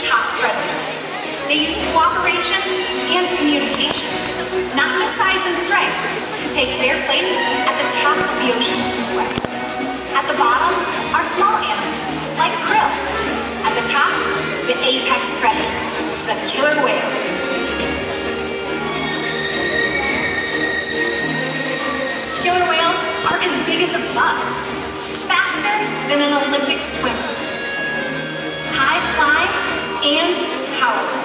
top predator. They use cooperation and communication, not just size and strength, to take their place at the top of the ocean's food web. At the bottom are small animals, like krill. At the top, the apex predator, the killer whale. Killer whales are as big as a bus, faster than an Olympic swimmer, high climb and powerful.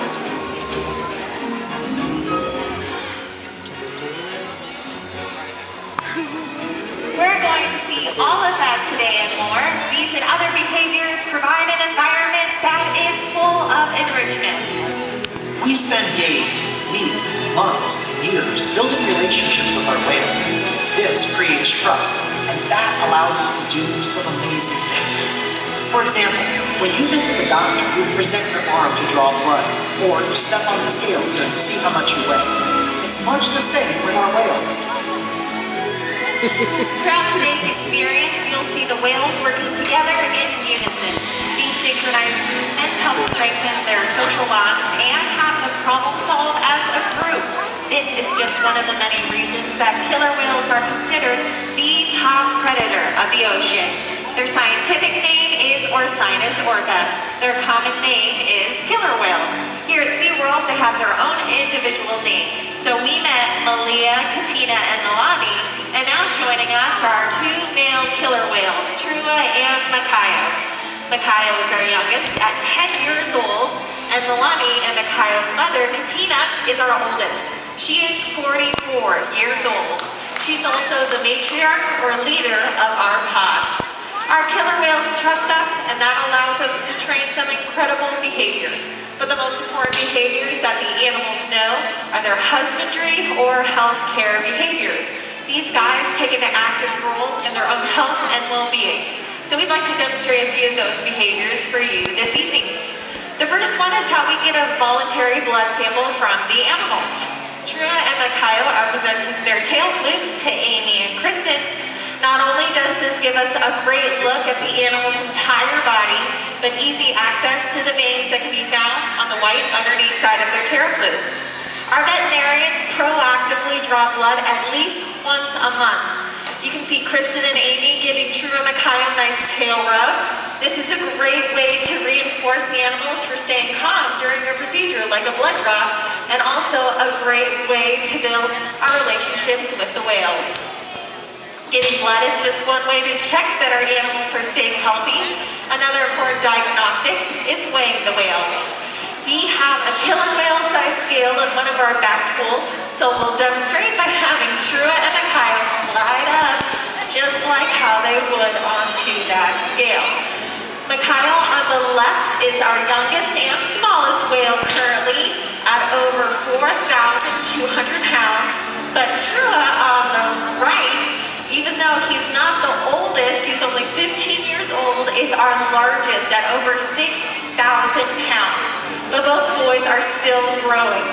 We're going to see all of that today and more. These and other behaviors provide an environment that is full of enrichment. We spend days, weeks, months, years building relationships with our whales. This creates trust, and that allows us to do some amazing things. For example, when you visit the doctor, you present your arm to draw blood, or you step on the scale to see how much you weigh. It's much the same with our whales. Throughout today's experience, you'll see the whales working together in unison. These synchronized movements help strengthen their social bonds and have them problem solve as a group. This is just one of the many reasons that killer whales are considered the top predator of the ocean. Their scientific name is Orcinus orca. Their common name is killer whale. Here at SeaWorld, they have their own individual names. So we met Malia, Katina, and Milani, and now joining us are two male killer whales, Trua and Makayo. Makayo is our youngest at 10 years old, and Milani and Makayo's mother, Katina, is our oldest. She is 44 years old. She's also the matriarch or leader of our pod. Our killer whales trust us, and that allows us to train some incredible behaviors. But the most important behaviors that the animals know are their husbandry or healthcare behaviors. These guys take an active role in their own health and well-being. So we'd like to demonstrate a few of those behaviors for you this evening. The first one is how we get a voluntary blood sample from the animals. Trua and Makayo are presenting their tail flukes to Amy and Kristen. Not only does this give us a great look at the animal's entire body, but easy access to the veins that can be found on the white underneath side of their tail flukes. Our veterinarians proactively draw blood at least once a month. You can see Kristen and Amy giving Trua and Makayo nice tail rubs. This is a great way to reinforce the animals for staying calm during their procedure, like a blood draw, and also a great way to build our relationships with the whales. Giving blood is just one way to check that our animals are staying healthy. Another important diagnostic is weighing the whales. We have a killer whale size scale in one of our back pools, so we'll demonstrate by having Trua and Makayo slide up just like how they would onto that scale. Makayo on the left is our youngest and smallest whale currently at over 4,200 pounds, but Trua on the right, even though he's not the oldest, he's only 15 years old, is our largest at over 6,000 pounds. But both boys are still growing.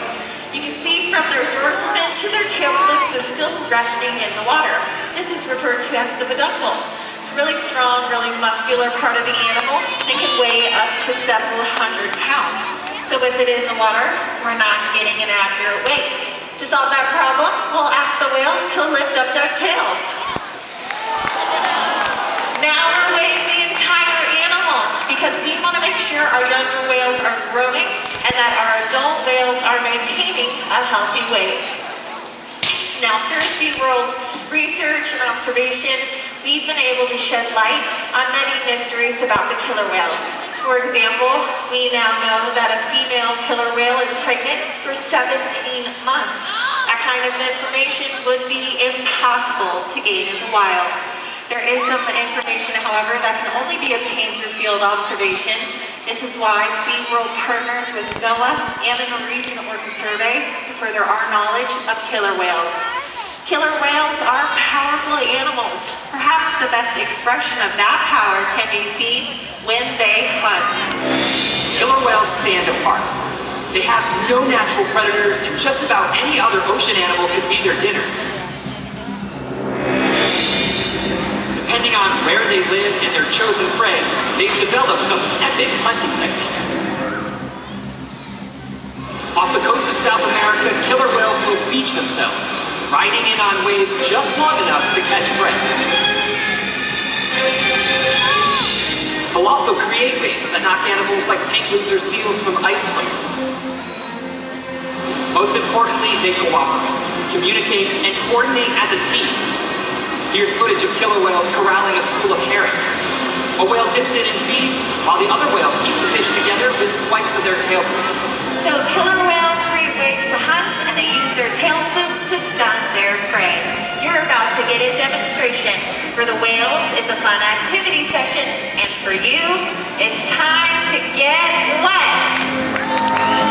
You can see from their dorsal fin to their tail flukes is still resting in the water. This is referred to as the peduncle. It's a really strong, really muscular part of the animal and can weigh up to several hundred pounds. So with it in the water, we're not getting an accurate weight. To solve that problem, we'll ask the whales to lift up their tails. Now we're weighing the entire animal because we want to make sure our younger whales are growing and that our adult whales are maintaining a healthy weight. Now through SeaWorld's research and observation, we've been able to shed light on many mysteries about the killer whale. For example, we now know that a female killer whale is pregnant for 17 months. That kind of information would be impossible to gain in the wild. There is some information, however, that can only be obtained through field observation. This is why SeaWorld partners with NOAA and the Norwegian Orca Survey to further our knowledge of killer whales. Killer whales are powerful animals. Perhaps the best expression of that power can be seen when they hunt. Killer whales stand apart. They have no natural predators, and just about any other ocean animal could be their dinner. Depending on where they live and their chosen prey, they've developed some epic hunting techniques. South America, killer whales will beach themselves, riding in on waves just long enough to catch prey. They'll also create waves that knock animals like penguins or seals from ice cliffs. Most importantly, they cooperate, communicate, and coordinate as a team. Here's footage of killer whales corralling a school of herring. A whale dips in and feeds, while the other whales keep the fish together with swipes of their tail flukes. So killer whales create ways to hunt, and they use their tail flukes to stun their prey. You're about to get a demonstration. For the whales, it's a fun activity session, and for you, it's time to get wet.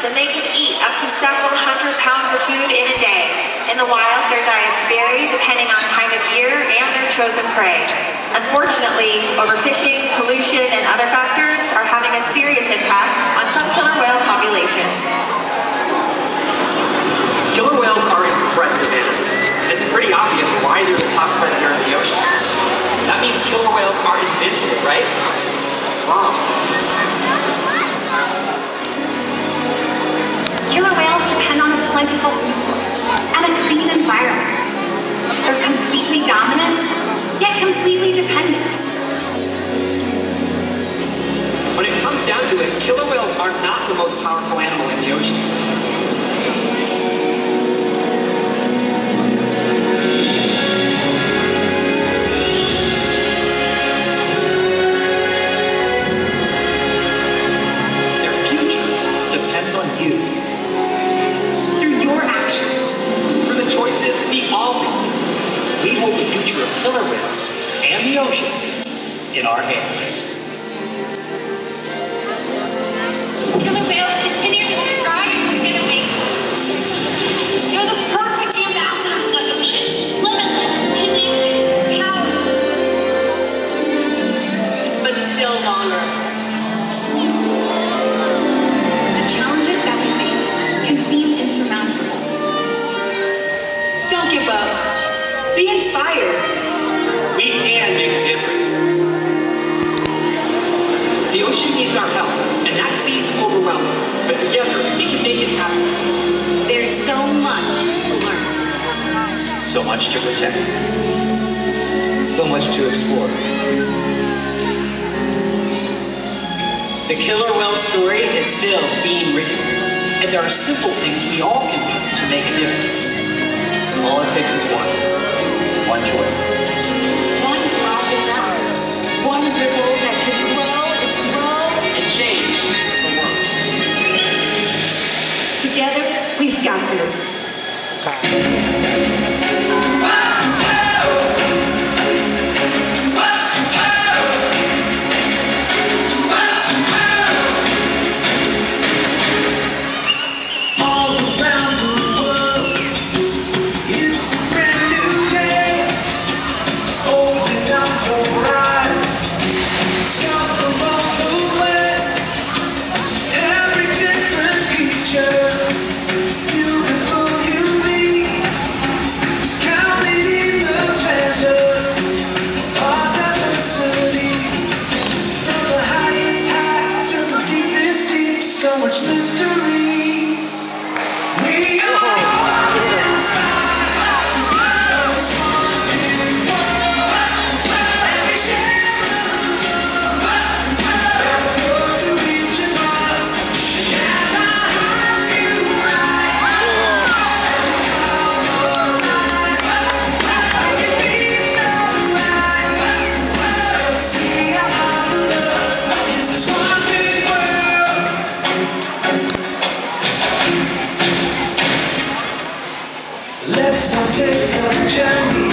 And they can eat up to several 100 pounds of food in a day. In the wild, their diets vary depending on time of year and their chosen prey. Unfortunately, overfishing, pollution, and other factors are having a serious impact on some killer whale populations. Killer whales are impressive animals. It's pretty obvious why they're the top predator in the ocean. That means killer whales are invincible, right? Wrong. Killer whales depend on a plentiful food source and a clean environment. They're completely dominant, yet completely dependent. When it comes down to it, killer whales are not the most powerful animal in the ocean. Their future depends on you. Through your actions. For the choices we all make. We hold the future of killer whales and the oceans in our hands. Killer whales continue to surprise and amaze us. You're the perfect ambassador of the ocean. Limitless, connected, powerful. But still vulnerable. The challenges that we face can seem insurmountable. Don't give up. Be inspired. We can make a difference. So much to protect. So much to explore. The killer whale story is still being written, and there are simple things we all can do to make a difference. All it takes is one choice. One positive act. One ripple that could grow and grow. And change the world. Together, we've got this. Let's all take a journey.